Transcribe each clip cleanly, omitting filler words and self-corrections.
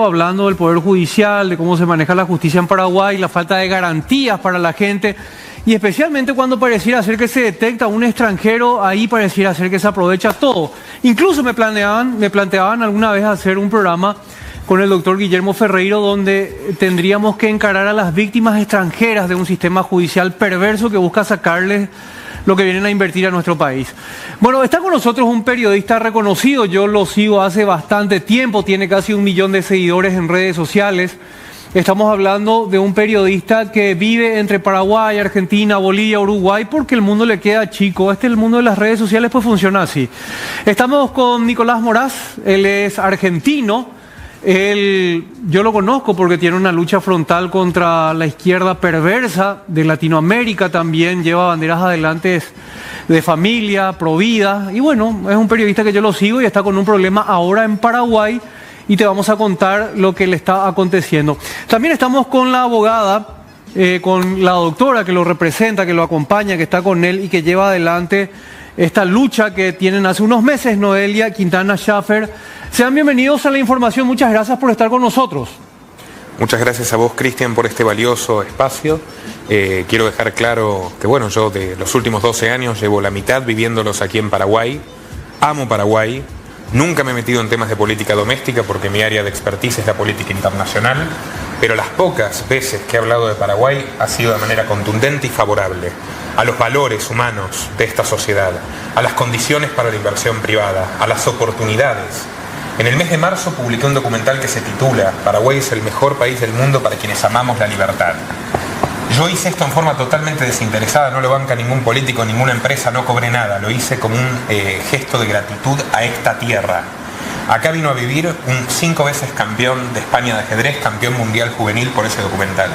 hablando del Poder Judicial, de cómo se maneja la justicia en Paraguay, la falta de garantías para la gente, y especialmente cuando pareciera ser que se detecta un extranjero, ahí pareciera ser que se aprovecha todo. Incluso me planteaban alguna vez hacer un programa con el doctor Guillermo Ferreiro, donde tendríamos que encarar a las víctimas extranjeras de un sistema judicial perverso que busca sacarles lo que vienen a invertir a nuestro país. Bueno, está con nosotros un periodista reconocido, yo lo sigo hace bastante tiempo, tiene casi 1 millón de seguidores en redes sociales. Estamos hablando de un periodista que vive entre Paraguay, Argentina, Bolivia, Uruguay, porque el mundo le queda chico. El mundo de las redes sociales pues funciona así. Estamos con Nicolás Moraz, él es argentino. Yo lo conozco porque tiene una lucha frontal contra la izquierda perversa de Latinoamérica también, lleva banderas adelante de familia, pro vida, y bueno, es un periodista que yo lo sigo y está con un problema ahora en Paraguay y te vamos a contar lo que le está aconteciendo. También estamos con la abogada, con la doctora que lo representa, que lo acompaña, que está con él y que lleva adelante esta lucha que tienen hace unos meses, Noelia Quintana Schaffer. Sean bienvenidos a la información, muchas gracias por estar con nosotros. Muchas gracias a vos, Cristian, por este valioso espacio. Quiero dejar claro que, bueno, yo de los últimos 12 años llevo la mitad viviéndolos aquí en Paraguay. Amo Paraguay. Nunca me he metido en temas de política doméstica porque mi área de expertise es la política internacional, pero las pocas veces que he hablado de Paraguay ha sido de manera contundente y favorable a los valores humanos de esta sociedad, a las condiciones para la inversión privada, a las oportunidades. En el mes de marzo publiqué un documental que se titula «Paraguay es el mejor país del mundo para quienes amamos la libertad». Yo hice esto en forma totalmente desinteresada, no lo banca ningún político, ninguna empresa, no cobré nada, lo hice como un gesto de gratitud a esta tierra. Acá vino a vivir un 5 veces campeón de España de ajedrez, campeón mundial juvenil por ese documental.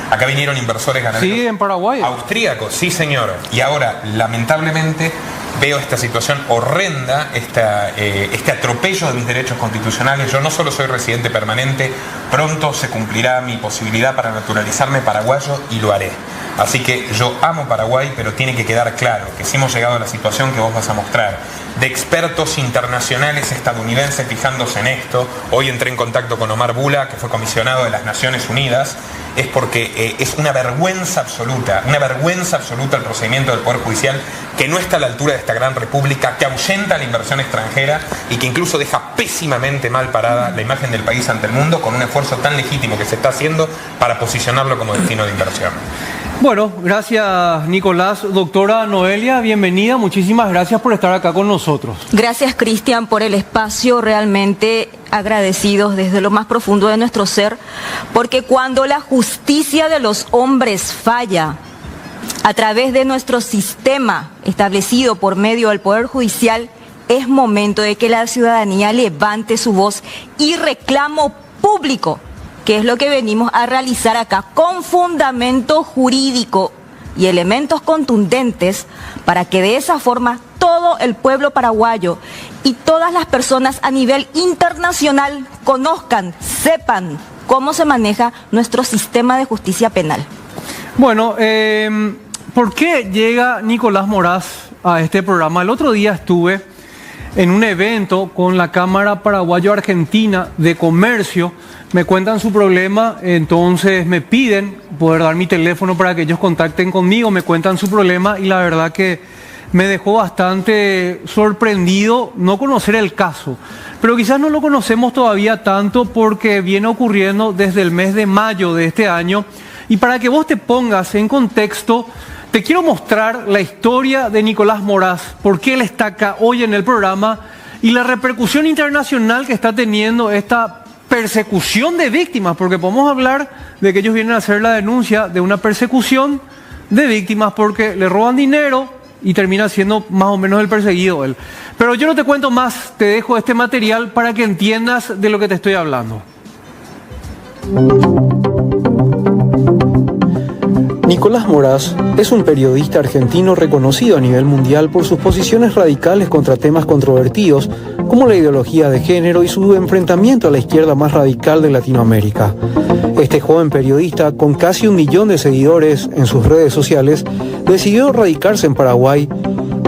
Acá vinieron inversores ganaderos. Sí, en Paraguay. Austríacos, sí señor. Y ahora, lamentablemente, veo esta situación horrenda, este atropello de mis derechos constitucionales. Yo no solo soy residente permanente, pronto se cumplirá mi posibilidad para naturalizarme paraguayo y lo haré. Así que yo amo Paraguay, pero tiene que quedar claro que si hemos llegado a la situación que vos vas a mostrar, de expertos internacionales estadounidenses fijándose en esto, hoy entré en contacto con Omar Bula, que fue comisionado de las Naciones Unidas, es porque es una vergüenza absoluta el procedimiento del Poder Judicial, que no está a la altura de esta gran república, que ahuyenta la inversión extranjera y que incluso deja pésimamente mal parada la imagen del país ante el mundo con un esfuerzo tan legítimo que se está haciendo para posicionarlo como destino de inversión. Bueno, gracias Nicolás. Doctora Noelia, bienvenida, muchísimas gracias por estar acá con nosotros. Gracias, Cristian, por el espacio, realmente agradecidos desde lo más profundo de nuestro ser, porque cuando la justicia de los hombres falla a través de nuestro sistema establecido por medio del Poder Judicial, es momento de que la ciudadanía levante su voz y reclamo público, que es lo que venimos a realizar acá, con fundamento jurídico y elementos contundentes, para que de esa forma todo el pueblo paraguayo y todas las personas a nivel internacional conozcan, sepan cómo se maneja nuestro sistema de justicia penal. Bueno, ¿por qué llega Nicolás Moraz a este programa? El otro día estuve en un evento con la Cámara Paraguayo-Argentina de Comercio. Me cuentan su problema, entonces me piden poder dar mi teléfono para que ellos contacten conmigo, me cuentan su problema y la verdad que me dejó bastante sorprendido no conocer el caso. Pero quizás no lo conocemos todavía tanto porque viene ocurriendo desde el mes de mayo de este año. Y para que vos te pongas en contexto, te quiero mostrar la historia de Nicolás Moraz, por qué él está acá hoy en el programa y la repercusión internacional que está teniendo esta persecución de víctimas, porque podemos hablar de que ellos vienen a hacer la denuncia de una persecución de víctimas porque le roban dinero y termina siendo más o menos el perseguido él. Pero yo no te cuento más, te dejo este material para que entiendas de lo que te estoy hablando. Nicolás Moraz es un periodista argentino reconocido a nivel mundial por sus posiciones radicales contra temas controvertidos como la ideología de género y su enfrentamiento a la izquierda más radical de Latinoamérica. Este joven periodista, con casi 1 millón de seguidores en sus redes sociales, decidió radicarse en Paraguay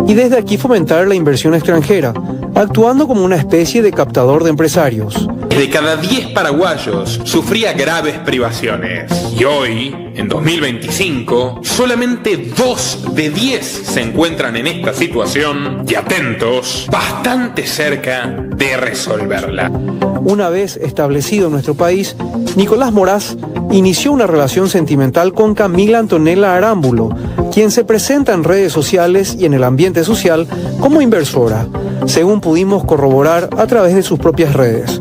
y desde aquí fomentar la inversión extranjera, actuando como una especie de captador de empresarios. de cada 10 paraguayos sufría graves privaciones. Y hoy, en 2025, solamente 2 de 10 se encuentran en esta situación y, atentos, bastante cerca de resolverla. Una vez establecido en nuestro país, Nicolás Moraz inició una relación sentimental con Camila Antonella Arámbulo, quien se presenta en redes sociales y en el ambiente social como inversora, según pudimos corroborar a través de sus propias redes.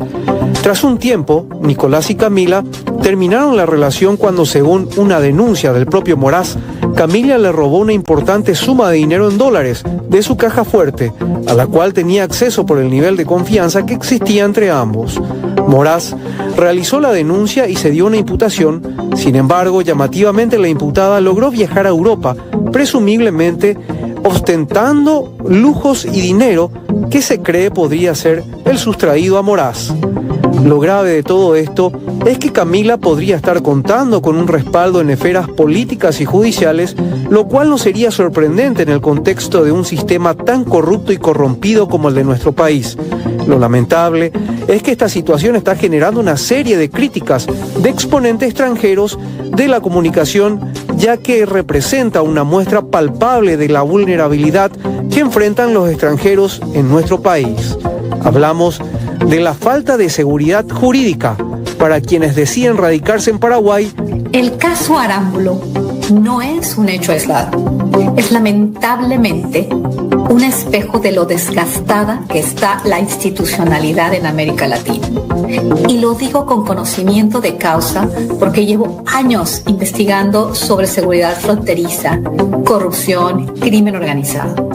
Tras un tiempo, Nicolás y Camila terminaron la relación cuando, según una denuncia del propio Moraz, Camila le robó una importante suma de dinero en dólares de su caja fuerte, a la cual tenía acceso por el nivel de confianza que existía entre ambos. Moraz realizó la denuncia y se dio una imputación. Sin embargo, llamativamente la imputada logró viajar a Europa, presumiblemente ostentando lujos y dinero que se cree podría ser el sustraído a Moraz. Lo grave de todo esto es que Camila podría estar contando con un respaldo en esferas políticas y judiciales, lo cual no sería sorprendente en el contexto de un sistema tan corrupto y corrompido como el de nuestro país. Lo lamentable es que esta situación está generando una serie de críticas de exponentes extranjeros de la comunicación, ya que representa una muestra palpable de la vulnerabilidad que enfrentan los extranjeros en nuestro país. Hablamos de la falta de seguridad jurídica para quienes deciden radicarse en Paraguay. El caso Arámbulo no es un hecho aislado, es lamentablemente un espejo de lo desgastada que está la institucionalidad en América Latina. Y lo digo con conocimiento de causa porque llevo años investigando sobre seguridad fronteriza, corrupción, crimen organizado.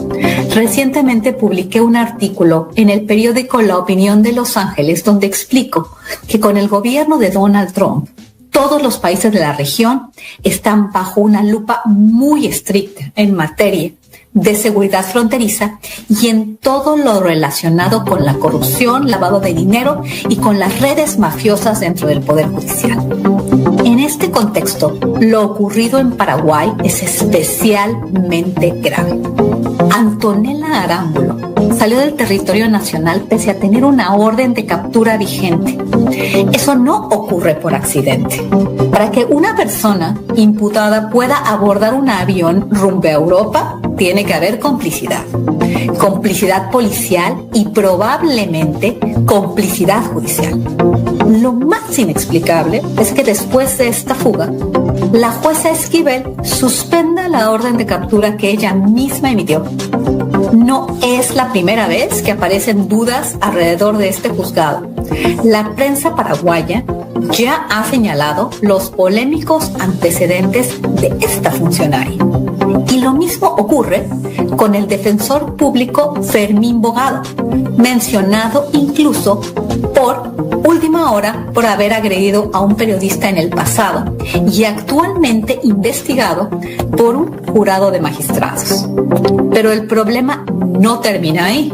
Recientemente publiqué un artículo en el periódico La Opinión de Los Ángeles donde explico que con el gobierno de Donald Trump, todos los países de la región están bajo una lupa muy estricta en materia de seguridad fronteriza y en todo lo relacionado con la corrupción, lavado de dinero y con las redes mafiosas dentro del Poder Judicial. En este contexto, lo ocurrido en Paraguay es especialmente grave. Antonella Arámbulo salió del territorio nacional pese a tener una orden de captura vigente. Eso no ocurre por accidente. Para que una persona imputada pueda abordar un avión rumbo a Europa, tiene que haber complicidad. Complicidad policial y probablemente complicidad judicial. Lo más inexplicable es que después de esta fuga, la jueza Esquivel suspenda la orden de captura que ella misma emitió. No es la primera vez que aparecen dudas alrededor de este juzgado. La prensa paraguaya ya ha señalado los polémicos antecedentes de esta funcionaria. Y lo mismo ocurre con el defensor público Fermín Bogado, mencionado incluso por última hora por haber agredido a un periodista en el pasado y actualmente investigado por un jurado de magistrados. Pero el problema no termina ahí.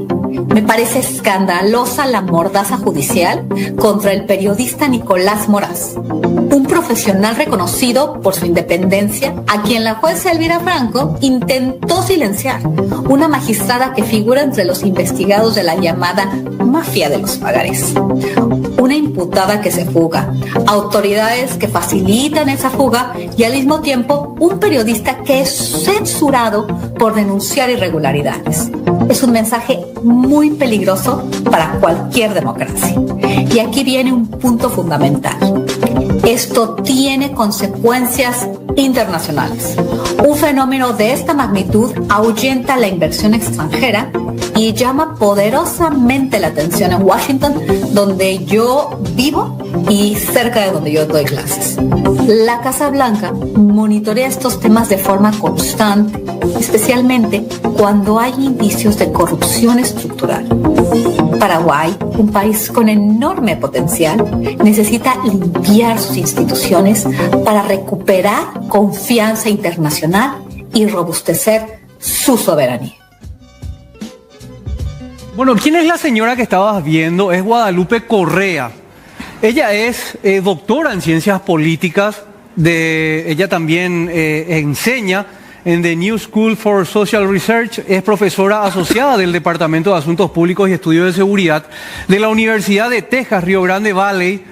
Me parece escandalosa la mordaza judicial contra el periodista Nicolás Moraz, un profesional reconocido por su independencia, a quien la jueza Elvira Franco intentó silenciar, una magistrada que figura entre los investigados de la llamada mafia de los pagarés. Una imputada que se fuga, autoridades que facilitan esa fuga y al mismo tiempo un periodista que es censurado por denunciar irregularidades. Es un mensaje muy peligroso para cualquier democracia. Y aquí viene un punto fundamental. Esto tiene consecuencias internacionales. Un fenómeno de esta magnitud ahuyenta la inversión extranjera y llama poderosamente la atención en Washington, donde yo vivo y cerca de donde yo doy clases. La Casa Blanca monitorea estos temas de forma constante, especialmente cuando hay indicios de corrupción estructural. Paraguay, un país con enorme potencial, necesita limpiar sus instituciones para recuperar confianza internacional y robustecer su soberanía. Bueno, ¿quién es la señora que estabas viendo? Es Guadalupe Correa. Ella es doctora en ciencias políticas, ella también enseña en The New School for Social Research, es profesora asociada del Departamento de Asuntos Públicos y Estudios de Seguridad de la Universidad de Texas, Rio Grande Valley.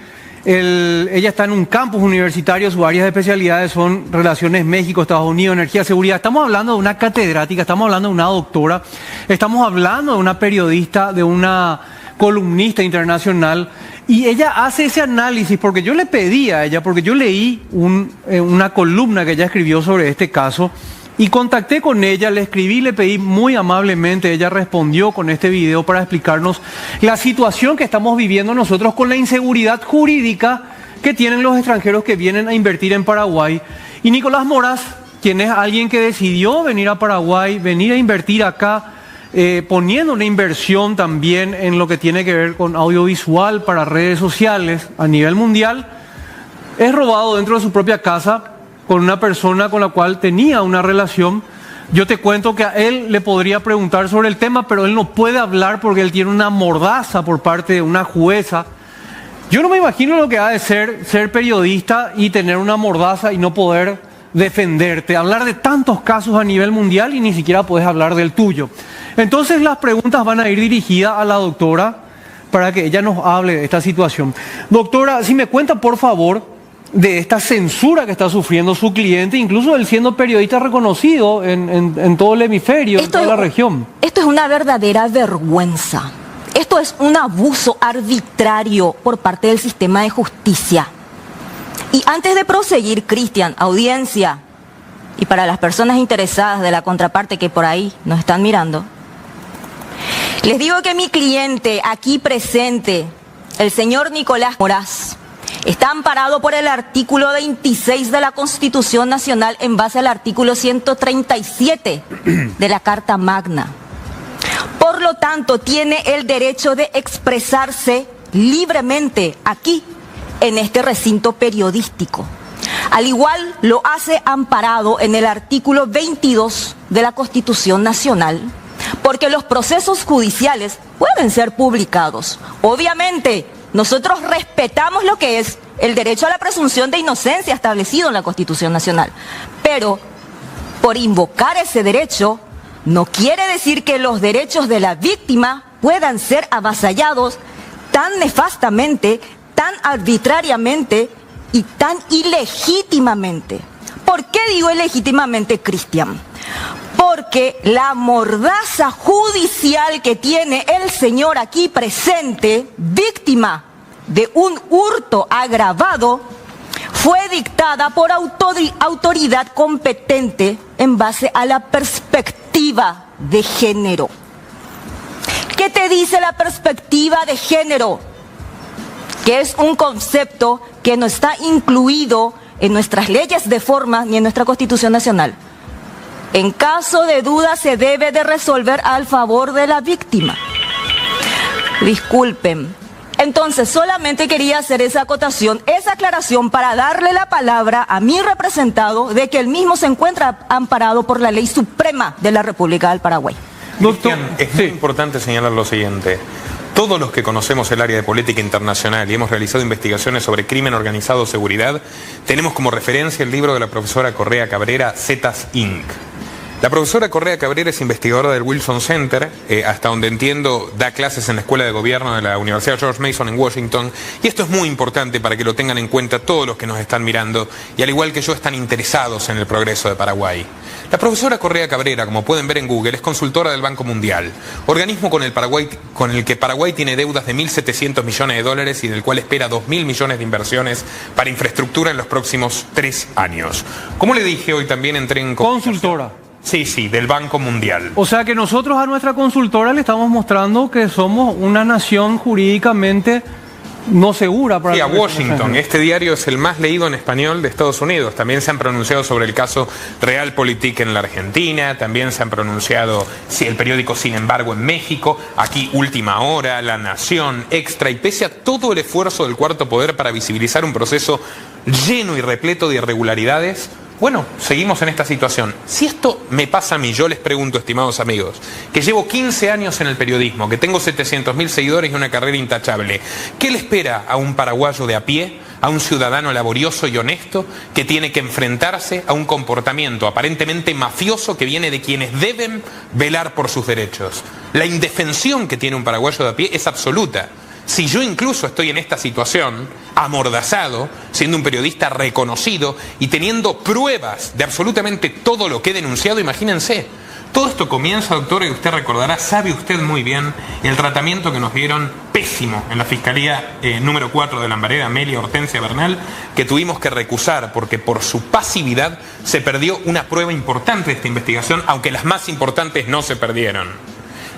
Ella está en un campus universitario, sus áreas de especialidades son relaciones México, Estados Unidos, energía, seguridad. Estamos hablando de una catedrática, estamos hablando de una doctora, estamos hablando de una periodista, de una columnista internacional, y ella hace ese análisis porque yo le pedí a ella, porque yo leí una columna que ella escribió sobre este caso, y contacté con ella, le escribí, le pedí muy amablemente, ella respondió con este video para explicarnos la situación que estamos viviendo nosotros con la inseguridad jurídica que tienen los extranjeros que vienen a invertir en Paraguay. Y Nicolás Moraz, quien es alguien que decidió venir a Paraguay, venir a invertir acá, poniendo una inversión también en lo que tiene que ver con audiovisual para redes sociales a nivel mundial, es robado dentro de su propia casa con una persona con la cual tenía una relación. Yo te cuento que a él le podría preguntar sobre el tema, pero él no puede hablar porque él tiene una mordaza por parte de una jueza. Yo no me imagino lo que ha de ser periodista y tener una mordaza y no poder defenderte, hablar de tantos casos a nivel mundial y ni siquiera puedes hablar del tuyo. Entonces las preguntas van a ir dirigidas a la doctora para que ella nos hable de esta situación. Doctora, si me cuenta por favor de esta censura que está sufriendo su cliente, incluso él siendo periodista reconocido en todo el hemisferio, en toda la región. Esto es una verdadera vergüenza. Esto es un abuso arbitrario por parte del sistema de justicia. Y antes de proseguir, Cristian, audiencia, y para las personas interesadas de la contraparte que por ahí nos están mirando, les digo que mi cliente aquí presente, el señor Nicolás Moraz, está amparado por el artículo 26 de la Constitución Nacional en base al artículo 137 de la Carta Magna. Por lo tanto, tiene el derecho de expresarse libremente aquí, en este recinto periodístico. Al igual lo hace amparado en el artículo 22 de la Constitución Nacional, porque los procesos judiciales pueden ser publicados. Obviamente, nosotros respetamos lo que es el derecho a la presunción de inocencia establecido en la Constitución Nacional, pero por invocar ese derecho no quiere decir que los derechos de la víctima puedan ser avasallados tan nefastamente, tan arbitrariamente y tan ilegítimamente. ¿Por qué digo ilegítimamente, Cristian? Porque la mordaza judicial que tiene el señor aquí presente, víctima de un hurto agravado, fue dictada por autoridad competente en base a la perspectiva de género. ¿Qué te dice la perspectiva de género? Que es un concepto que no está incluido en nuestras leyes de forma ni en nuestra Constitución Nacional. En caso de duda se debe de resolver al favor de la víctima. Disculpen. Entonces solamente quería hacer esa acotación, esa aclaración para darle la palabra a mi representado de que él mismo se encuentra amparado por la Ley Suprema de la República del Paraguay. Cristian, es muy importante señalar lo siguiente. Todos los que conocemos el área de política internacional y hemos realizado investigaciones sobre crimen organizado o seguridad, tenemos como referencia el libro de la profesora Correa Cabrera, Zetas Inc. La profesora Correa Cabrera es investigadora del Wilson Center, hasta donde entiendo da clases en la Escuela de Gobierno de la Universidad George Mason en Washington, y esto es muy importante para que lo tengan en cuenta todos los que nos están mirando y al igual que yo están interesados en el progreso de Paraguay. La profesora Correa Cabrera, como pueden ver en Google, es consultora del Banco Mundial, organismo con el que Paraguay tiene deudas de 1.700 millones de dólares y del cual espera 2.000 millones de inversiones para infraestructura en los próximos 3 años. Como le dije, hoy también entré en... Consultora. Sí, del Banco Mundial. O sea que nosotros a nuestra consultora le estamos mostrando que somos una nación jurídicamente no segura para... Sí, a Washington. Este diario es el más leído en español de Estados Unidos. También se han pronunciado sobre el caso Realpolitik en la Argentina. También se han pronunciado el periódico Sin Embargo en México. Aquí Última Hora, La Nación, Extra. Y pese a todo el esfuerzo del Cuarto Poder para visibilizar un proceso lleno y repleto de irregularidades, bueno, seguimos en esta situación. Si esto me pasa a mí, yo les pregunto, estimados amigos, que llevo 15 años en el periodismo, que tengo 700.000 seguidores y una carrera intachable, ¿qué le espera a un paraguayo de a pie, a un ciudadano laborioso y honesto que tiene que enfrentarse a un comportamiento aparentemente mafioso que viene de quienes deben velar por sus derechos? La indefensión que tiene un paraguayo de a pie es absoluta. Si yo incluso estoy en esta situación, amordazado, siendo un periodista reconocido y teniendo pruebas de absolutamente todo lo que he denunciado, imagínense. Todo esto comienza, doctor, y usted recordará, sabe usted muy bien, el tratamiento que nos dieron pésimo en la Fiscalía número 4 de Lambareda, Amelia Hortensia Bernal, que tuvimos que recusar porque por su pasividad se perdió una prueba importante de esta investigación, aunque las más importantes no se perdieron.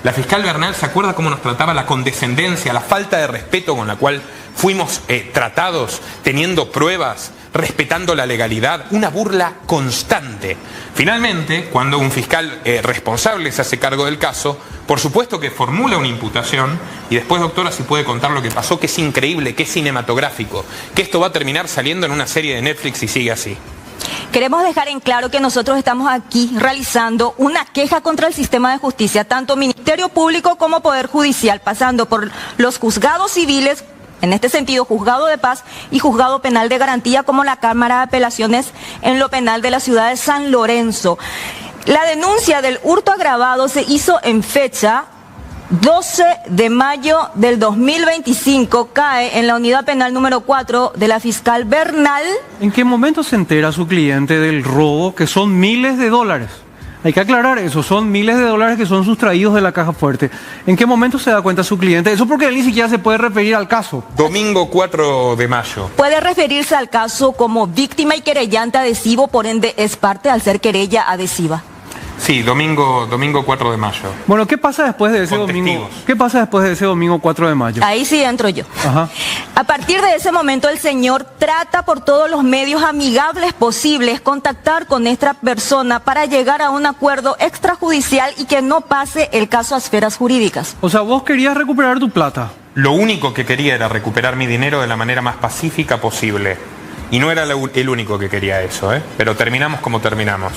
La fiscal Bernal, ¿se acuerda cómo nos trataba? La condescendencia, la falta de respeto con la cual fuimos tratados, teniendo pruebas, respetando la legalidad, una burla constante. Finalmente, cuando un fiscal responsable se hace cargo del caso, por supuesto que formula una imputación y después, doctora, si puede contar lo que pasó, que es increíble, que es cinematográfico, que esto va a terminar saliendo en una serie de Netflix y sigue así. Queremos dejar en claro que nosotros estamos aquí realizando una queja contra el sistema de justicia, tanto Ministerio Público como Poder Judicial, pasando por los juzgados civiles, en este sentido Juzgado de Paz y Juzgado Penal de Garantía, como la Cámara de Apelaciones en lo penal de la ciudad de San Lorenzo. La denuncia del hurto agravado se hizo en fecha 12 de mayo del 2025, cae en la unidad penal número 4 de la fiscal Bernal. ¿En qué momento se entera su cliente del robo, que son miles de dólares? Hay que aclarar eso, son miles de dólares que son sustraídos de la caja fuerte. ¿En qué momento se da cuenta su cliente? Eso porque él ni siquiera se puede referir al caso. Domingo 4 de mayo. Puede referirse al caso como víctima y querellante adhesivo, por ende es parte al ser querella adhesiva. Sí, domingo 4 de mayo. Bueno, ¿qué pasa después de ese domingo? ¿Qué pasa después de ese domingo 4 de mayo? Ahí sí entro yo. Ajá. A partir de ese momento el señor trata por todos los medios amigables posibles contactar con esta persona para llegar a un acuerdo extrajudicial y que no pase el caso a esferas jurídicas. O sea, vos querías recuperar tu plata. Lo único que quería era recuperar mi dinero de la manera más pacífica posible. Y no era el único que quería eso, ¿eh? Pero terminamos como terminamos.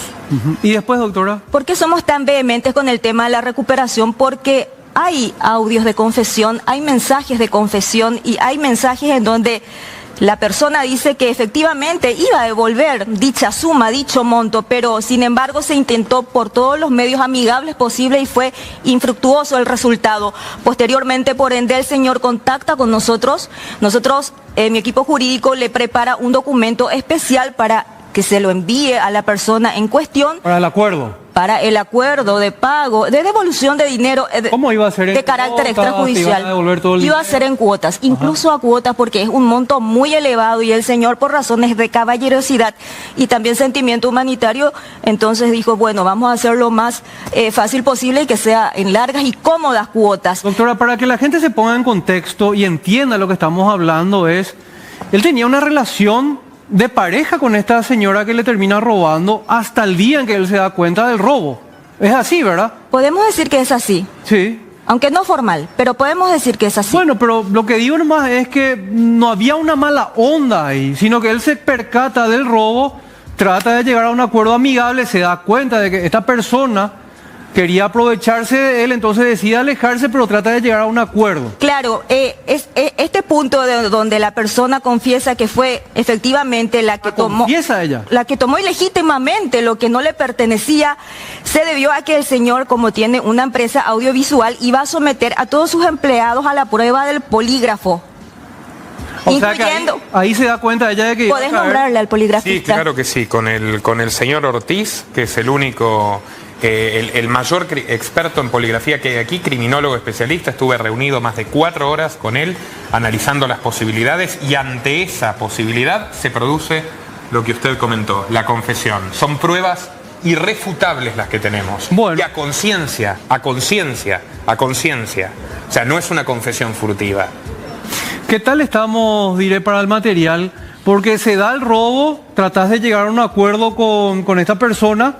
¿Y después, doctora? ¿Por qué somos tan vehementes con el tema de la recuperación? Porque hay audios de confesión, hay mensajes de confesión y hay mensajes en donde la persona dice que efectivamente iba a devolver dicha suma, dicho monto, pero sin embargo se intentó por todos los medios amigables posibles y fue infructuoso el resultado. Posteriormente, por ende, el señor contacta con nosotros. Mi equipo jurídico le prepara un documento especial para que se lo envíe a la persona en cuestión. Para el acuerdo. Para el acuerdo de pago, de devolución de dinero. ¿Cómo iba a ser en de carácter cuotas? extrajudicial? Iba a ser en cuotas, incluso a cuotas, porque es un monto muy elevado y el señor, por razones de caballerosidad y también sentimiento humanitario, entonces dijo, bueno, vamos a hacerlo más fácil posible y que sea en largas y cómodas cuotas. Doctora, para que la gente se ponga en contexto y entienda lo que estamos hablando, él tenía una relación de pareja con esta señora que le termina robando hasta el día en que él se da cuenta del robo. Es así, ¿verdad? Podemos decir que es así. Sí. Aunque no formal, pero podemos decir que es así. Bueno, pero lo que digo nomás es que no había una mala onda ahí, sino que él se percata del robo, trata de llegar a un acuerdo amigable, se da cuenta de que esta persona quería aprovecharse de él, entonces decide alejarse, pero trata de llegar a un acuerdo. Claro, este punto donde la persona confiesa que fue efectivamente la que tomó... ¿Confiesa ella? La que tomó ilegítimamente lo que no le pertenecía, se debió a que el señor, como tiene una empresa audiovisual, iba a someter a todos sus empleados a la prueba del polígrafo. O sea que ahí se da cuenta ella de que... ¿Podés nombrarle al poligrafista? Sí, claro que sí, con el señor Ortiz, que es el único... el mayor experto en poligrafía que hay aquí, criminólogo especialista. Estuve reunido más de 4 horas con él analizando las posibilidades y ante esa posibilidad se produce lo que usted comentó, la confesión. Son pruebas irrefutables las que tenemos. Bueno. Y a conciencia. O sea, no es una confesión furtiva. ¿Qué tal estamos, diré, para el material? Porque se da el robo, tratás de llegar a un acuerdo con esta persona.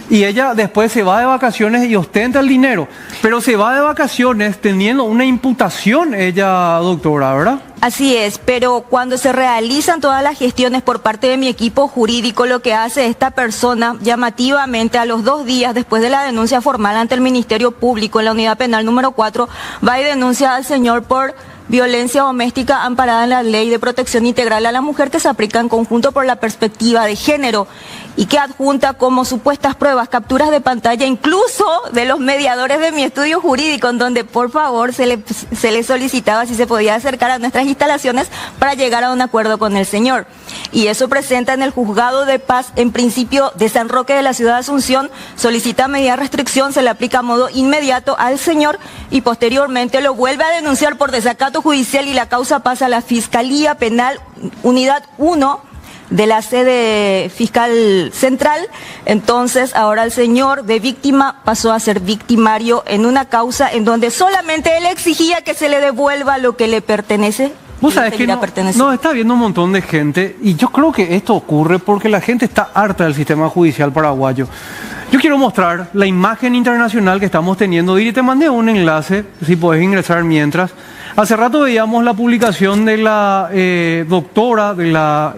y ella después se va de vacaciones y ostenta el dinero. Pero se va de vacaciones teniendo una imputación ella, doctora, ¿verdad? Así es, pero cuando se realizan todas las gestiones por parte de mi equipo jurídico, lo que hace esta persona llamativamente a los 2 días después de la denuncia formal ante el Ministerio Público en la unidad penal número 4, va y denuncia al señor por violencia doméstica amparada en la Ley de Protección Integral a la Mujer, que se aplica en conjunto por la perspectiva de género y que adjunta como supuestas pruebas capturas de pantalla incluso de los mediadores de mi estudio jurídico, en donde por favor se le solicitaba si se podía acercar a nuestras instalaciones para llegar a un acuerdo con el señor. Y eso presenta en el Juzgado de Paz, en principio de San Roque de la ciudad de Asunción, solicita medida de restricción, se le aplica a modo inmediato al señor y posteriormente lo vuelve a denunciar por desacato judicial y la causa pasa a la Fiscalía Penal Unidad 1 de la sede fiscal central. Entonces ahora el señor de víctima pasó a ser victimario en una causa en donde solamente él exigía que se le devuelva lo que le pertenece. Vos sabés que no está viendo un montón de gente, y yo creo que esto ocurre porque la gente está harta del sistema judicial paraguayo. Yo quiero mostrar la imagen internacional que estamos teniendo. Y te mandé un enlace, si podés ingresar mientras. Hace rato veíamos la publicación de la doctora, de la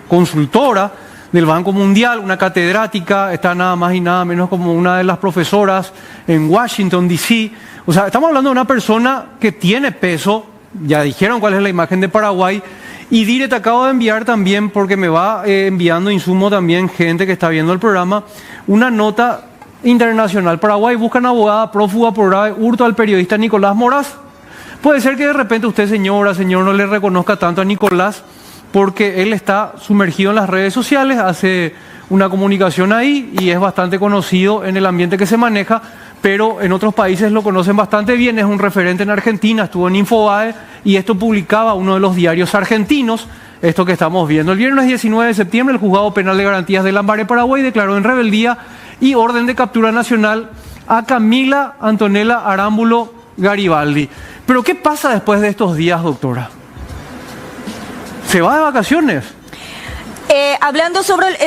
consultora del Banco Mundial, una catedrática, está nada más y nada menos como una de las profesoras en Washington, D.C. O sea, estamos hablando de una persona que tiene peso. Ya dijeron cuál es la imagen de Paraguay. Y Dire, te acabo de enviar también, porque me va enviando insumo también gente que está viendo el programa, una nota internacional. Paraguay buscan abogada prófuga por grave hurto al periodista Nicolás Moraz. Puede ser que de repente usted, señora, señor, no le reconozca tanto a Nicolás, porque él está sumergido en las redes sociales, hace una comunicación ahí y es bastante conocido en el ambiente que se maneja, pero en otros países lo conocen bastante bien, es un referente en Argentina, estuvo en Infobae y esto publicaba uno de los diarios argentinos, esto que estamos viendo. El viernes 19 de septiembre el Juzgado Penal de Garantías de Lambaré, Paraguay, declaró en rebeldía y orden de captura nacional a Camila Antonella Arámbulo Garibaldi. Pero ¿qué pasa después de estos días, doctora? ¿Se va de vacaciones? Hablando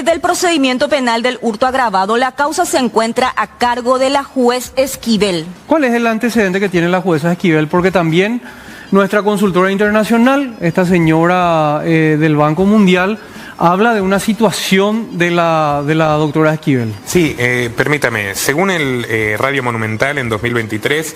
del procedimiento penal del hurto agravado, la causa se encuentra a cargo de la juez Esquivel. ¿Cuál es el antecedente que tiene la jueza Esquivel? Porque también nuestra consultora internacional, esta señora del Banco Mundial, habla de una situación de la doctora Esquivel. Sí, permítame, según el Radio Monumental en 2023,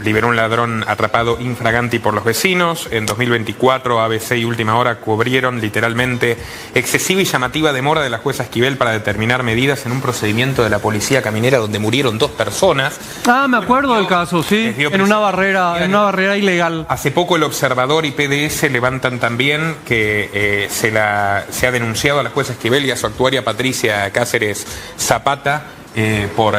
liberó un ladrón atrapado infraganti por los vecinos. En 2024, ABC y Última Hora cubrieron literalmente excesiva y llamativa demora de la jueza Esquivel para determinar medidas en un procedimiento de la policía caminera donde murieron 2 personas. Ah, me acuerdo del caso, sí, en una barrera ilegal. Hace poco El Observador y PDS levantan también que se ha denunciado a la jueza Esquivel y a su actuaria Patricia Cáceres Zapata por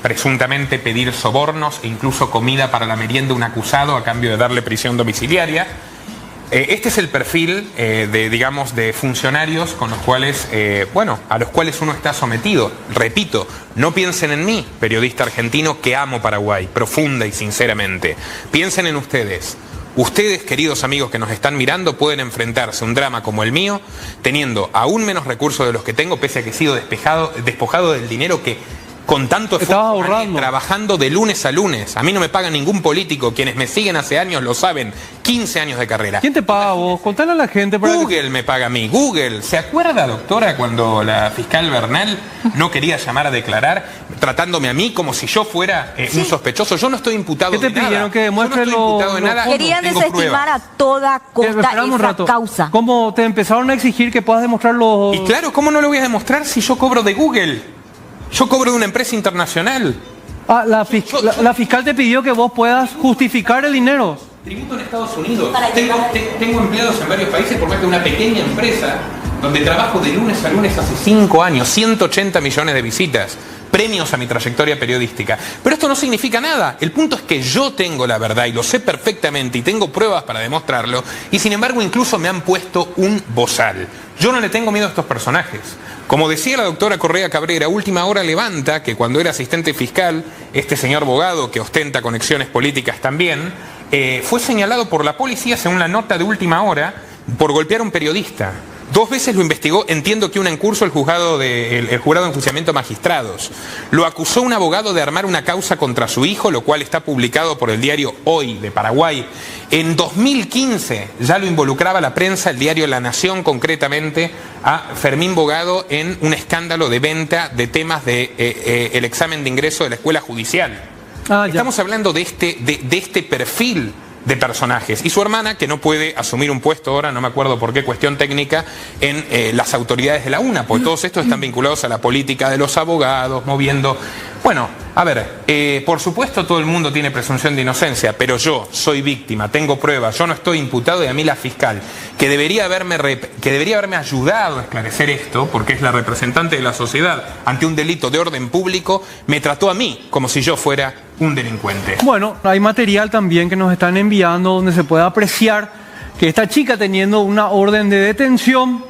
presuntamente pedir sobornos e incluso comida para la merienda a un acusado a cambio de darle prisión domiciliaria. Este es el perfil de funcionarios con los cuales, a los cuales uno está sometido. Repito, no piensen en mí, periodista argentino que amo Paraguay, profunda y sinceramente. Piensen en ustedes. Ustedes, queridos amigos que nos están mirando, pueden enfrentarse a un drama como el mío, teniendo aún menos recursos de los que tengo, pese a que he sido despojado del dinero que con tanto esfuerzo trabajando de lunes a lunes. A mí no me paga ningún político, quienes me siguen hace años lo saben, 15 años de carrera. ¿Quién te paga a vos? Contale a la gente. Google me paga a mí, Google. ¿Se acuerda, doctora, cuando la fiscal Bernal no quería llamar a declarar, tratándome a mí como si yo fuera un sospechoso? Yo no estoy imputado de nada. ¿Qué te pidieron? Que demuestre Querían desestimar a toda costa esa causa. ¿Cómo te empezaron a exigir que puedas demostrarlo? Y claro, ¿cómo no lo voy a demostrar si yo cobro de Google? Yo cobro de una empresa internacional. Ah, la fiscal te pidió que vos puedas justificar el dinero. Tributo en Estados Unidos. Tengo empleados en varios países por más de una pequeña empresa donde trabajo de lunes a lunes hace 5 años, 180 millones de visitas, premios a mi trayectoria periodística. Pero esto no significa nada. El punto es que yo tengo la verdad y lo sé perfectamente y tengo pruebas para demostrarlo, y sin embargo incluso me han puesto un bozal. Yo no le tengo miedo a estos personajes. Como decía la doctora Correa Cabrera, Última Hora levanta que cuando era asistente fiscal, este señor Bogado, que ostenta conexiones políticas también, fue señalado por la policía, según la nota de Última Hora, por golpear a un periodista. 2 veces lo investigó, entiendo que una en curso el jurado de enjuiciamiento de magistrados. Lo acusó un abogado de armar una causa contra su hijo, lo cual está publicado por el diario Hoy de Paraguay. En 2015 ya lo involucraba la prensa, el diario La Nación concretamente, a Fermín Bogado en un escándalo de venta de temas de el examen de ingreso de la escuela judicial. Estamos hablando de este perfil de personajes. Y su hermana, que no puede asumir un puesto ahora, no me acuerdo por qué cuestión técnica, en las autoridades de la UNA, porque todos estos están vinculados a la política de los abogados, moviendo... Bueno, a ver, por supuesto todo el mundo tiene presunción de inocencia, pero yo soy víctima, tengo pruebas, yo no estoy imputado y a mí la fiscal, que debería haberme ayudado a esclarecer esto, porque es la representante de la sociedad ante un delito de orden público, me trató a mí como si yo fuera un delincuente. Bueno, hay material también que nos están enviando donde se puede apreciar que esta chica, teniendo una orden de detención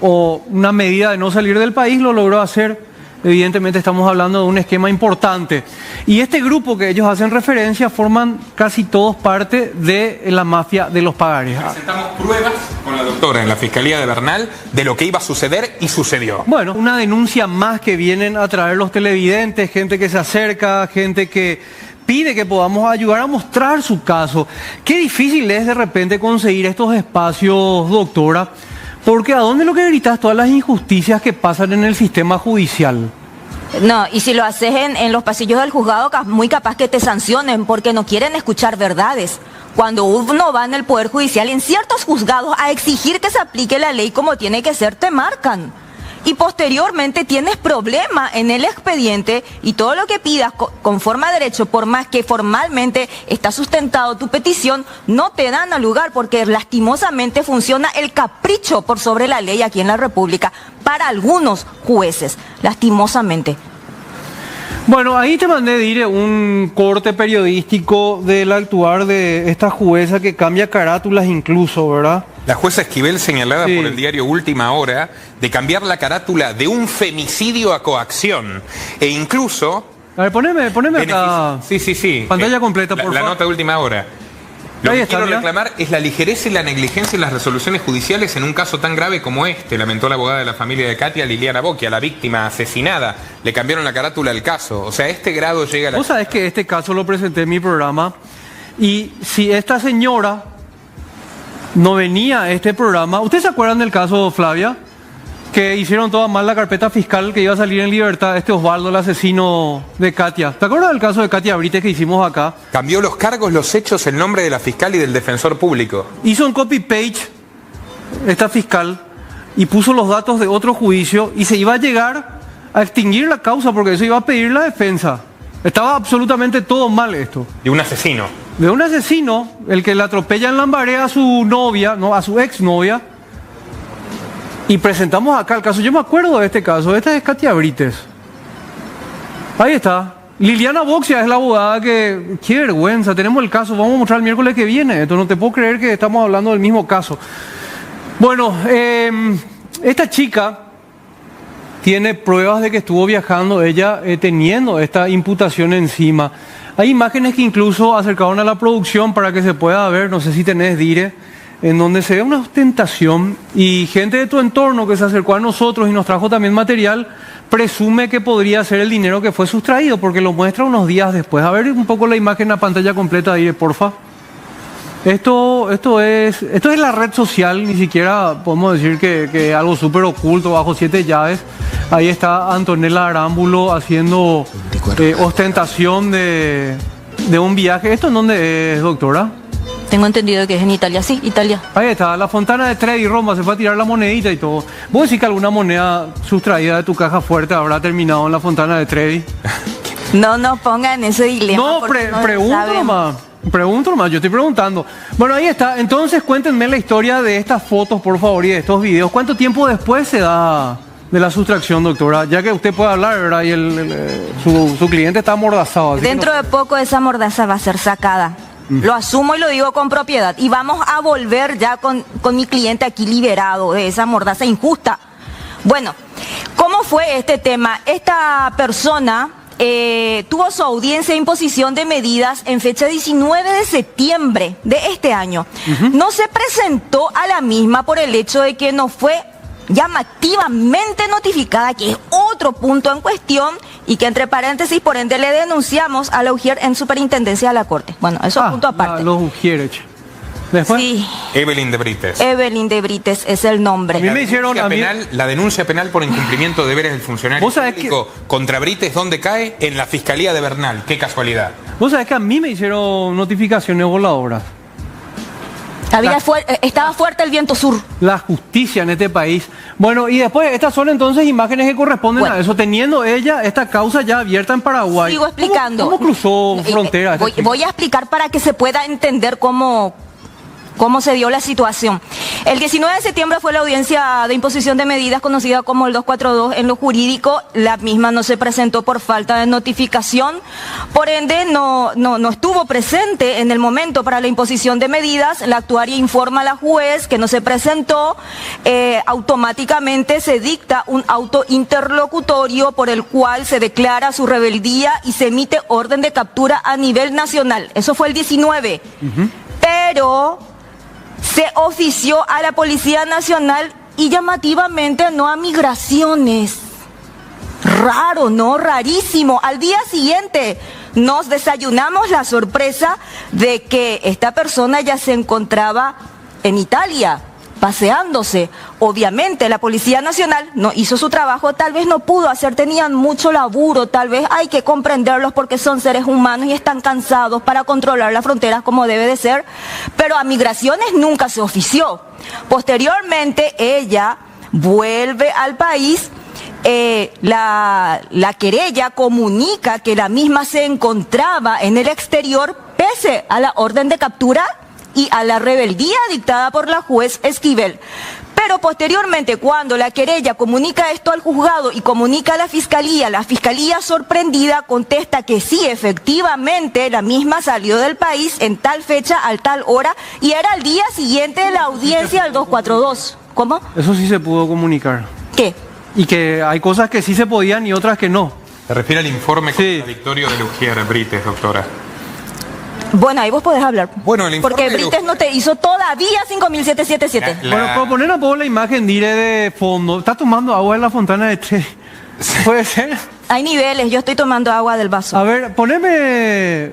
o una medida de no salir del país, lo logró hacer. Evidentemente estamos hablando de un esquema importante. Y este grupo que ellos hacen referencia forman casi todos parte de la mafia de los pagares. Presentamos pruebas con la doctora en la Fiscalía de Bernal de lo que iba a suceder y sucedió. Bueno, una denuncia más que vienen a traer los televidentes, gente que se acerca, gente que pide que podamos ayudar a mostrar su caso. Qué difícil es de repente conseguir estos espacios, doctora. Porque ¿a dónde lo que gritas todas las injusticias que pasan en el sistema judicial? No, y si lo haces en los pasillos del juzgado, muy capaz que te sancionen porque no quieren escuchar verdades. Cuando uno va en el Poder Judicial, en ciertos juzgados, a exigir que se aplique la ley como tiene que ser, te marcan. Y posteriormente tienes problema en el expediente y todo lo que pidas conforme a derecho, por más que formalmente está sustentado tu petición, no te dan al lugar porque lastimosamente funciona el capricho por sobre la ley aquí en la República para algunos jueces, lastimosamente. Bueno, ahí te mandé, Dire, un corte periodístico del actuar de esta jueza que cambia carátulas incluso, ¿verdad? La jueza Esquivel señalada por el diario Última Hora de cambiar la carátula de un femicidio a coacción e incluso... A ver, poneme acá. Sí. Pantalla completa, por favor. La nota de Última Hora. Lo que quiero reclamar es la ligereza y la negligencia en las resoluciones judiciales en un caso tan grave como este, lamentó la abogada de la familia de Katia, Liliana Bocchia, la víctima asesinada. Le cambiaron la carátula al caso. O sea, a este grado llega la... Vos sabés que este caso lo presenté en mi programa y si esta señora no venía a este programa... ¿Ustedes se acuerdan del caso, Flavia? Que hicieron toda mal la carpeta fiscal que iba a salir en libertad Osvaldo, el asesino de Katia. ¿Te acuerdas del caso de Katia Brites que hicimos acá? Cambió los cargos, los hechos, el nombre de la fiscal y del defensor público. Hizo un copy-page esta fiscal y puso los datos de otro juicio y se iba a llegar a extinguir la causa porque eso iba a pedir la defensa. Estaba absolutamente todo mal esto. De un asesino. De un asesino, el que le atropella en Lambaré a su novia, no, a su exnovia. Y presentamos acá el caso. Yo me acuerdo de este caso. Esta es Katia Brites. Ahí está. Liliana Bocchia es la abogada que... ¡Qué vergüenza! Tenemos el caso. Vamos a mostrar el miércoles que viene. Esto no te puedo creer que estamos hablando del mismo caso. Bueno, esta chica tiene pruebas de que estuvo viajando ella teniendo esta imputación encima. Hay imágenes que incluso acercaron a la producción para que se pueda ver. No sé si tenés, Dire, en donde se ve una ostentación y gente de tu entorno que se acercó a nosotros y nos trajo también material, presume que podría ser el dinero que fue sustraído, porque lo muestra unos días después. A ver un poco la imagen a pantalla completa, Dire, porfa. Esto es la red social, ni siquiera podemos decir que algo súper oculto, bajo 7 llaves. Ahí está Antonella Arámbulo haciendo ostentación de un viaje. ¿Esto en dónde es, doctora? Tengo entendido que es en Italia, sí, Italia. Ahí está, la Fontana de Trevi, Roma, se fue a tirar la monedita y todo. ¿Vos decís que alguna moneda sustraída de tu caja fuerte habrá terminado en la Fontana de Trevi? No nos pongan ese dilema. No, pregunto nomás, yo estoy preguntando. Bueno, ahí está. Entonces, cuéntenme la historia de estas fotos, por favor, y de estos videos. ¿Cuánto tiempo después se da de la sustracción, doctora? Ya que usted puede hablar, ¿verdad? Y su cliente está amordazado. Dentro de poco esa mordaza va a ser sacada. Lo asumo y lo digo con propiedad. Y vamos a volver ya con mi cliente aquí liberado de esa mordaza injusta. Bueno, ¿cómo fue este tema? Esta persona tuvo su audiencia de imposición de medidas en fecha 19 de septiembre de este año. No se presentó a la misma por el hecho de que no fue llamativamente notificada, que es otro punto en cuestión, y que entre paréntesis, por ende, le denunciamos a la UJIER en superintendencia de la Corte. Bueno, eso es punto aparte. Los UJIER. Después. Sí. Evelyn de Brites. Evelyn de Brites es el nombre. A mí me hicieron la denuncia penal por incumplimiento de deberes del funcionario público contra Brites, ¿dónde cae? En la Fiscalía de Bernal. Qué casualidad. Vos sabés que a mí me hicieron notificaciones voladoras. Estaba fuerte el viento sur. La justicia en este país. Bueno, y después, estas son entonces imágenes que corresponden a eso, teniendo ella esta causa ya abierta en Paraguay. Sigo explicando. ¿Cómo cruzó frontera? Voy a explicar para que se pueda entender cómo se dio la situación. El 19 de septiembre fue la audiencia de imposición de medidas conocida como el 242 en lo jurídico. La misma no se presentó por falta de notificación, por ende no estuvo presente en el momento para la imposición de medidas. La actuaria informa a la juez que no se presentó, automáticamente se dicta un auto interlocutorio por el cual se declara su rebeldía y se emite orden de captura a nivel nacional. Eso fue el 19. Pero se ofició a la Policía Nacional y llamativamente no a Migraciones. Raro, ¿no? Rarísimo. Al día siguiente nos desayunamos la sorpresa de que esta persona ya se encontraba en Italia, paseándose. Obviamente la Policía Nacional no hizo su trabajo, tal vez no pudo hacer, tenían mucho laburo, tal vez hay que comprenderlos porque son seres humanos y están cansados para controlar las fronteras como debe de ser, pero a Migraciones nunca se ofició. Posteriormente ella vuelve al país, la querella comunica que la misma se encontraba en el exterior pese a la orden de captura y a la rebeldía dictada por la juez Esquivel. Pero posteriormente, cuando la querella comunica esto al juzgado y comunica a la fiscalía sorprendida contesta que sí, efectivamente, la misma salió del país en tal fecha, a tal hora, y era el día siguiente de la audiencia del 242. ¿Cómo? Eso sí se pudo comunicar. ¿Qué? Y que hay cosas que sí se podían y otras que no. Se refiere al informe contradictorio de UJIER Brites, doctora. Bueno, ahí vos podés hablar. Bueno, el informe porque Brites no te hizo todavía 5.777. Bueno, pero poner un poco la imagen, diré de fondo. ¿Está tomando agua en la fontana de Che? ¿Puede ser? Hay niveles, yo estoy tomando agua del vaso. A ver, poneme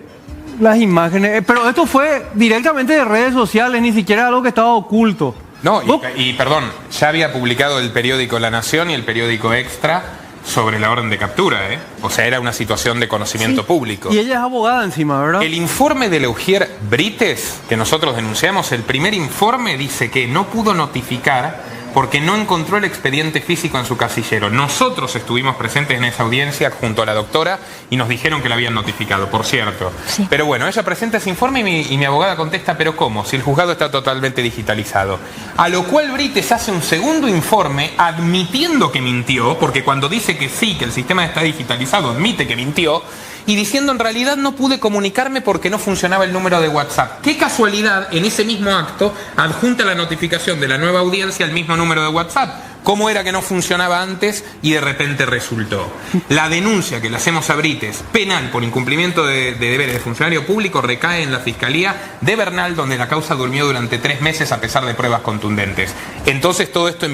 las imágenes. Pero esto fue directamente de redes sociales, ni siquiera algo que estaba oculto. No, y perdón, ya había publicado el periódico La Nación y el periódico Extra sobre la orden de captura, ¿eh? O sea, era una situación de conocimiento público. Y ella es abogada encima, ¿verdad? El informe de la UJIER Brites, que nosotros denunciamos, el primer informe dice que no pudo notificar porque no encontró el expediente físico en su casillero. Nosotros estuvimos presentes en esa audiencia junto a la doctora y nos dijeron que la habían notificado, por cierto. Sí. Pero bueno, ella presenta ese informe y mi abogada contesta, ¿pero cómo? Si el juzgado está totalmente digitalizado. A lo cual Brites hace un segundo informe admitiendo que mintió, porque cuando dice que sí, que el sistema está digitalizado, admite que mintió, y diciendo en realidad no pude comunicarme porque no funcionaba el número de WhatsApp. Qué casualidad, en ese mismo acto adjunta la notificación de la nueva audiencia al mismo número de WhatsApp. ¿Cómo era que no funcionaba antes y de repente resultó? La denuncia que le hacemos a Brites, penal por incumplimiento de deberes de funcionario público, recae en la Fiscalía de Bernal, donde la causa durmió durante 3 meses a pesar de pruebas contundentes. Entonces todo esto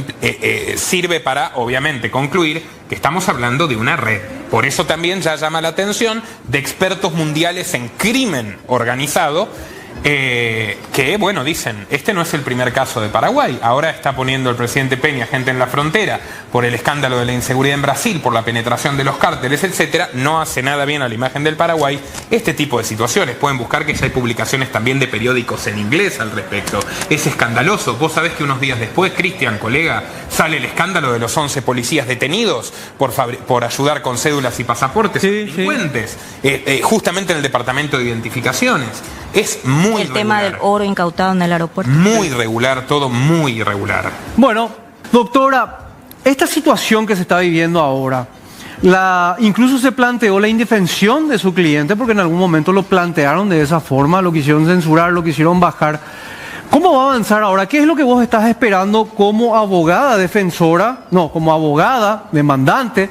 sirve para, obviamente, concluir que estamos hablando de una red. Por eso también ya llama la atención de expertos mundiales en crimen organizado, que, bueno, dicen, este no es el primer caso de Paraguay. Ahora está poniendo el presidente Peña gente en la frontera por el escándalo de la inseguridad en Brasil, por la penetración de los cárteles, etcétera. No hace nada bien a la imagen del Paraguay este tipo de situaciones. Pueden buscar que ya hay publicaciones también de periódicos en inglés al respecto. Es escandaloso. Vos sabés que unos días después, Cristian, colega, sale el escándalo de los 11 policías detenidos por ayudar con cédulas y pasaportes a delincuentes, justamente en el departamento de identificaciones. Es muy el tema del oro incautado en el aeropuerto. Muy irregular, todo muy irregular. Bueno, doctora, esta situación que se está viviendo ahora, incluso se planteó la indefensión de su cliente, porque en algún momento lo plantearon de esa forma, lo quisieron censurar, lo quisieron bajar. ¿Cómo va a avanzar ahora? ¿Qué es lo que vos estás esperando como abogada defensora, como abogada demandante,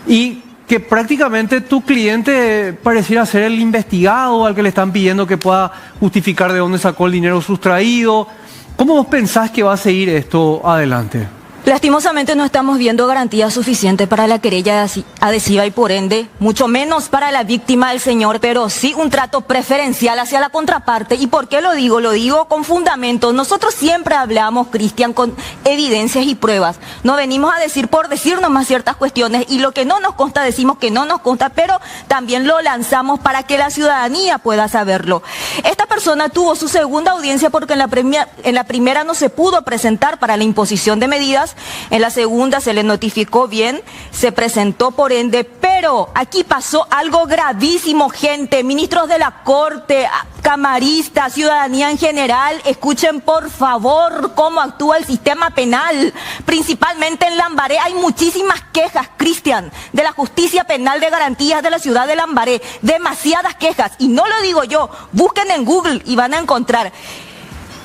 y que prácticamente tu cliente pareciera ser el investigado al que le están pidiendo que pueda justificar de dónde sacó el dinero sustraído? ¿Cómo vos pensás que va a seguir esto adelante? Lastimosamente no estamos viendo garantías suficientes para la querella adhesiva y por ende, mucho menos para la víctima del señor, pero sí un trato preferencial hacia la contraparte. ¿Y por qué lo digo? Lo digo con fundamento. Nosotros siempre hablamos, Cristian, con evidencias y pruebas. No venimos a decir por decir nomás ciertas cuestiones y lo que no nos consta decimos que no nos consta, pero también lo lanzamos para que la ciudadanía pueda saberlo. Esta persona tuvo su segunda audiencia porque en la primera no se pudo presentar para la imposición de medidas. En la segunda se le notificó bien, se presentó por ende, pero aquí pasó algo gravísimo, gente, ministros de la Corte, camaristas, ciudadanía en general, escuchen por favor cómo actúa el sistema penal, principalmente en Lambaré. Hay muchísimas quejas, Cristian, de la justicia penal de garantías de la ciudad de Lambaré, demasiadas quejas, y no lo digo yo, busquen en Google y van a encontrar.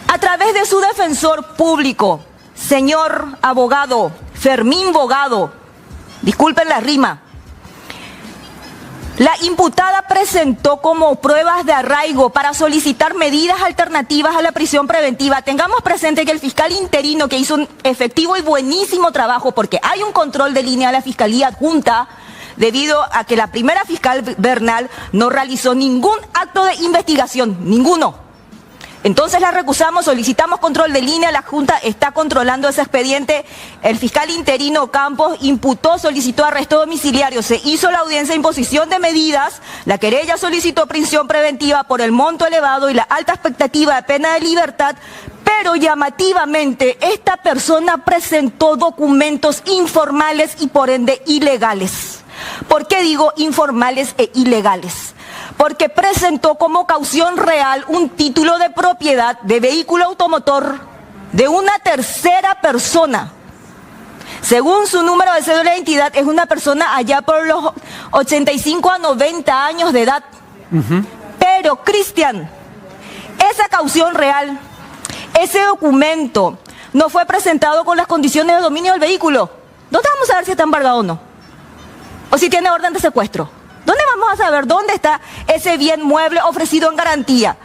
A través de su defensor público, señor abogado Fermín Bogado, disculpen la rima, la imputada presentó como pruebas de arraigo para solicitar medidas alternativas a la prisión preventiva. Tengamos presente que el fiscal interino, que hizo un efectivo y buenísimo trabajo, porque hay un control de línea de la Fiscalía Adjunta, debido a que la primera fiscal Bernal no realizó ningún acto de investigación, ninguno. Entonces la recusamos, solicitamos control de línea, la Junta está controlando ese expediente, el fiscal interino Campos imputó, solicitó arresto domiciliario, se hizo la audiencia de imposición de medidas, la querella solicitó prisión preventiva por el monto elevado y la alta expectativa de pena de libertad, pero llamativamente esta persona presentó documentos informales y por ende ilegales. ¿Por qué digo informales e ilegales? Porque presentó como caución real un título de propiedad de vehículo automotor de una tercera persona. Según su número de cédula de identidad, es una persona allá por los 85 a 90 años de edad. Pero, Cristian, esa caución real, ese documento, no fue presentado con las condiciones de dominio del vehículo. ¿Dónde vamos a ver si está embargado o no? O si tiene orden de secuestro. ¿Dónde vamos a saber dónde está ese bien mueble ofrecido en garantía?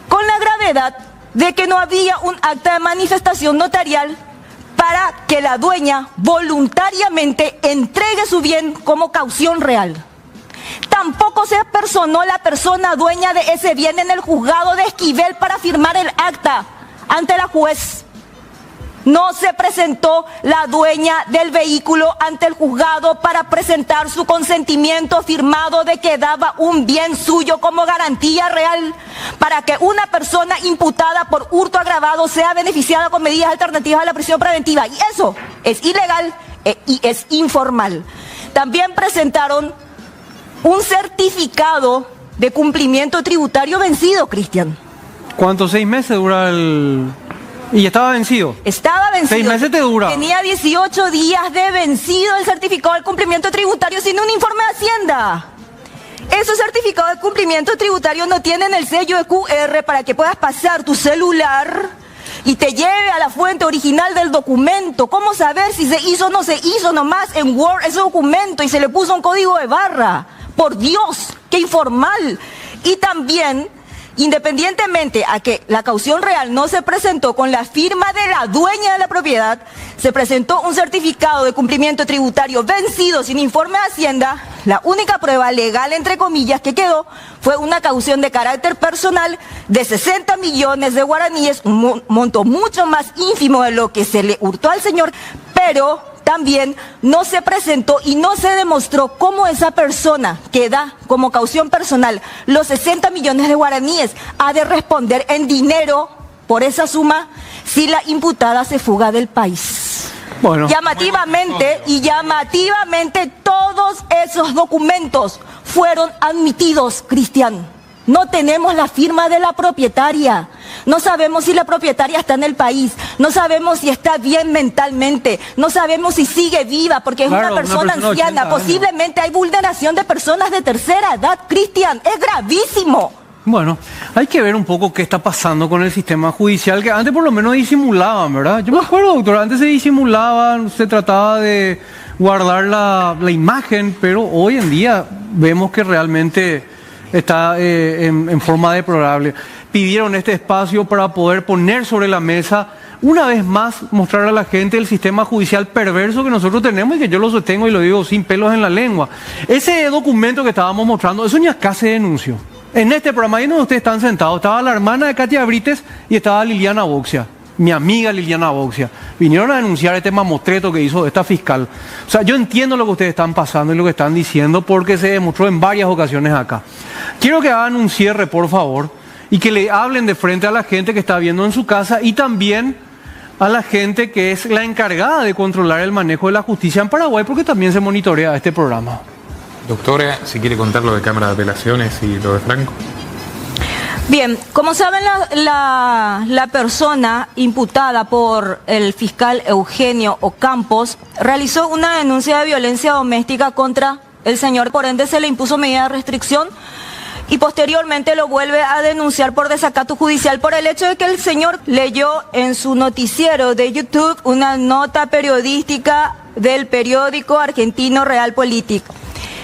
Con la gravedad de que no había un acta de manifestación notarial para que la dueña voluntariamente entregue su bien como caución real. Tampoco se personó la persona dueña de ese bien en el juzgado de Esquivel para firmar el acta ante la juez. No se presentó la dueña del vehículo ante el juzgado para presentar su consentimiento firmado de que daba un bien suyo como garantía real para que una persona imputada por hurto agravado sea beneficiada con medidas alternativas a la prisión preventiva. Y eso es ilegal y es informal. También presentaron un certificado de cumplimiento tributario vencido, Cristian. ¿Cuántos? 6 meses dura el...? ¿Y estaba vencido? Estaba vencido. 6 meses te dura. Tenía 18 días de vencido el certificado de cumplimiento tributario sin un informe de Hacienda. Esos certificados de cumplimiento tributario no tienen el sello de QR para que puedas pasar tu celular y te lleve a la fuente original del documento. ¿Cómo saber si se hizo o no se hizo nomás en Word ese documento y se le puso un código de barra? Por Dios, qué informal. Y también, independientemente a que la caución real no se presentó con la firma de la dueña de la propiedad, se presentó un certificado de cumplimiento tributario vencido sin informe de Hacienda. La única prueba legal, entre comillas, que quedó fue una caución de carácter personal de 60 millones de guaraníes, un monto mucho más ínfimo de lo que se le hurtó al señor, pero también no se presentó y no se demostró cómo esa persona que da como caución personal los 60 millones de guaraníes ha de responder en dinero por esa suma si la imputada se fuga del país. Bueno. Llamativamente todos esos documentos fueron admitidos, Cristian. No tenemos la firma de la propietaria. No sabemos si la propietaria está en el país. No sabemos si está bien mentalmente. No sabemos si sigue viva porque es una persona anciana. Posiblemente hay vulneración de personas de tercera edad, Cristian. Es gravísimo. Bueno, hay que ver un poco qué está pasando con el sistema judicial, que antes por lo menos disimulaban, ¿verdad? Yo me acuerdo, doctor, antes se disimulaban, se trataba de guardar la imagen, pero hoy en día vemos que realmente está en forma deplorable. Pidieron este espacio para poder poner sobre la mesa una vez más mostrar a la gente el sistema judicial perverso que nosotros tenemos y que yo lo sostengo y lo digo sin pelos en la lengua. Ese documento que estábamos mostrando, eso ni acá se denunció. En este programa, ahí donde ustedes están sentados, estaba la hermana de Katia Brites y estaba Liliana Boxia, mi amiga Liliana Boxia. Vinieron a denunciar este mamotreto que hizo esta fiscal. O sea, yo entiendo lo que ustedes están pasando y lo que están diciendo porque se demostró en varias ocasiones acá. Quiero que hagan un cierre, por favor, y que le hablen de frente a la gente que está viendo en su casa y también a la gente que es la encargada de controlar el manejo de la justicia en Paraguay, porque también se monitorea este programa. Doctora, si quiere contar lo de Cámara de Apelaciones y lo de Franco. Bien, como saben, la persona imputada por el fiscal Eugenio Ocampos realizó una denuncia de violencia doméstica contra el señor, por ende se le impuso medida de restricción y posteriormente lo vuelve a denunciar por desacato judicial por el hecho de que el señor leyó en su noticiero de YouTube una nota periodística del periódico argentino Realpolitik.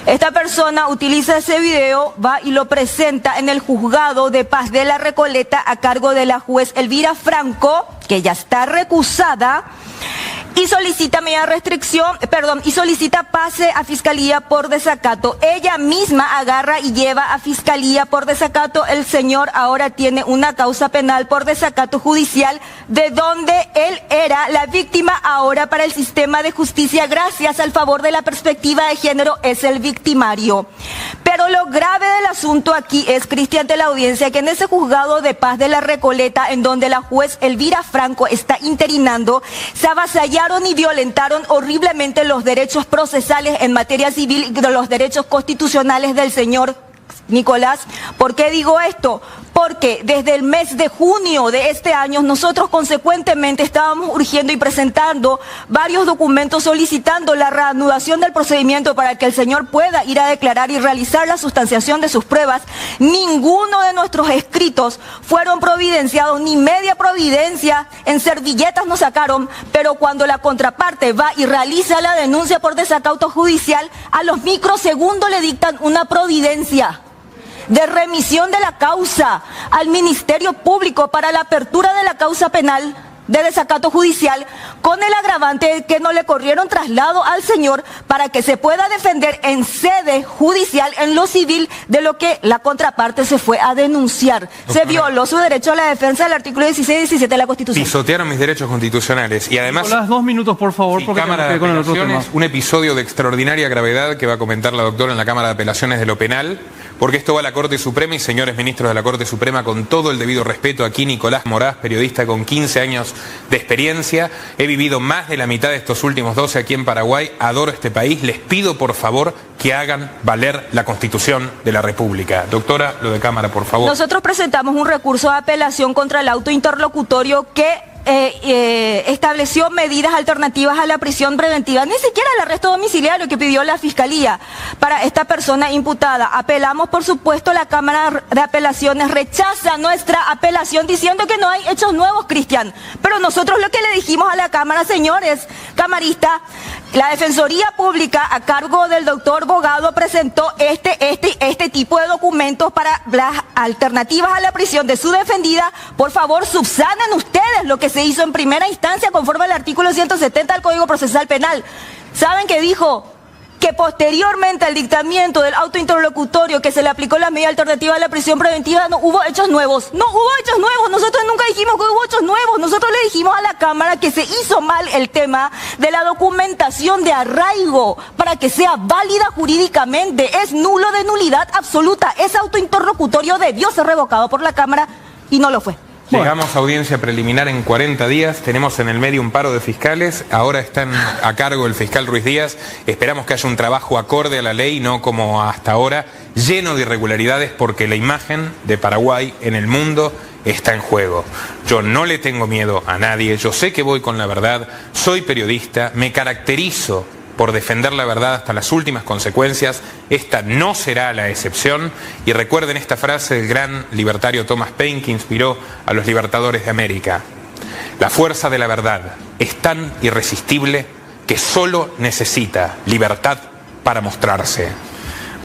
Esta persona utiliza ese video, va y lo presenta en el juzgado de paz de La Recoleta a cargo de la juez Elvira Franco, que ya está recusada, y solicita medida de restricción, y solicita pase a fiscalía por desacato. Ella misma agarra y lleva a fiscalía por desacato. El señor ahora tiene una causa penal por desacato judicial, de donde él era la víctima, ahora para el sistema de justicia, gracias al favor de la perspectiva de género, es el victimario. Pero lo grave del asunto aquí es, Cristian, de la audiencia, que en ese juzgado de paz de La Recoleta, en donde la juez Elvira Franco está interinando, se avasallaron y violentaron horriblemente los derechos procesales en materia civil y los derechos constitucionales del señor Nicolás. ¿Por qué digo esto? Porque desde el mes de junio de este año nosotros consecuentemente estábamos urgiendo y presentando varios documentos solicitando la reanudación del procedimiento para que el señor pueda ir a declarar y realizar la sustanciación de sus pruebas. Ninguno de nuestros escritos fueron providenciados, ni media providencia, en servilletas nos sacaron, pero cuando la contraparte va y realiza la denuncia por desacato judicial, a los microsegundos le dictan una providencia de remisión de la causa al Ministerio Público para la apertura de la causa penal de desacato judicial, con el agravante de que no le corrieron traslado al señor para que se pueda defender en sede judicial, en lo civil, de lo que la contraparte se fue a denunciar. Se violó su derecho a la defensa del artículo 16 y 17 de la Constitución. Pisotearon mis derechos constitucionales y además... Nicolás, 2 minutos, por favor, sí, porque Cámara de con el otro tema. Un episodio de extraordinaria gravedad que va a comentar la doctora en la Cámara de Apelaciones de lo Penal, porque esto va a la Corte Suprema y, señores ministros de la Corte Suprema, con todo el debido respeto, aquí Nicolás Moraz, periodista con 15 años de experiencia, he vivido más de la mitad de estos últimos 12 aquí en Paraguay, adoro este país, les pido por favor que hagan valer la Constitución de la República. Doctora, lo de Cámara, por favor. Nosotros presentamos un recurso de apelación contra el auto interlocutorio que estableció medidas alternativas a la prisión preventiva, ni siquiera el arresto domiciliario que pidió la Fiscalía para esta persona imputada. Apelamos, por supuesto, la Cámara de Apelaciones rechaza nuestra apelación diciendo que no hay hechos nuevos, Cristian. Pero nosotros lo que le dijimos a la Cámara, señores camaristas, la Defensoría Pública a cargo del doctor Bogado presentó este tipo de documentos para las alternativas a la prisión de su defendida. Por favor, subsanen ustedes lo que se hizo en primera instancia conforme al artículo 170 del Código Procesal Penal. ¿Saben qué dijo? Que posteriormente al dictamiento del auto interlocutorio que se le aplicó la medida alternativa a la prisión preventiva, no hubo hechos nuevos. No hubo hechos nuevos. Nosotros nunca dijimos que hubo hechos nuevos. Nosotros le dijimos a la Cámara que se hizo mal el tema de la documentación de arraigo para que sea válida jurídicamente. Es nulo, de nulidad absoluta. Ese auto interlocutorio debió ser revocado por la Cámara y no lo fue. Llegamos a audiencia preliminar en 40 días, tenemos en el medio un paro de fiscales, ahora están a cargo el fiscal Ruiz Díaz, esperamos que haya un trabajo acorde a la ley, no como hasta ahora, lleno de irregularidades, porque la imagen de Paraguay en el mundo está en juego. Yo no le tengo miedo a nadie, yo sé que voy con la verdad, soy periodista, me caracterizo por defender la verdad hasta las últimas consecuencias. Esta no será la excepción. Y recuerden esta frase del gran libertario Thomas Paine, que inspiró a los libertadores de América: la fuerza de la verdad es tan irresistible que solo necesita libertad para mostrarse.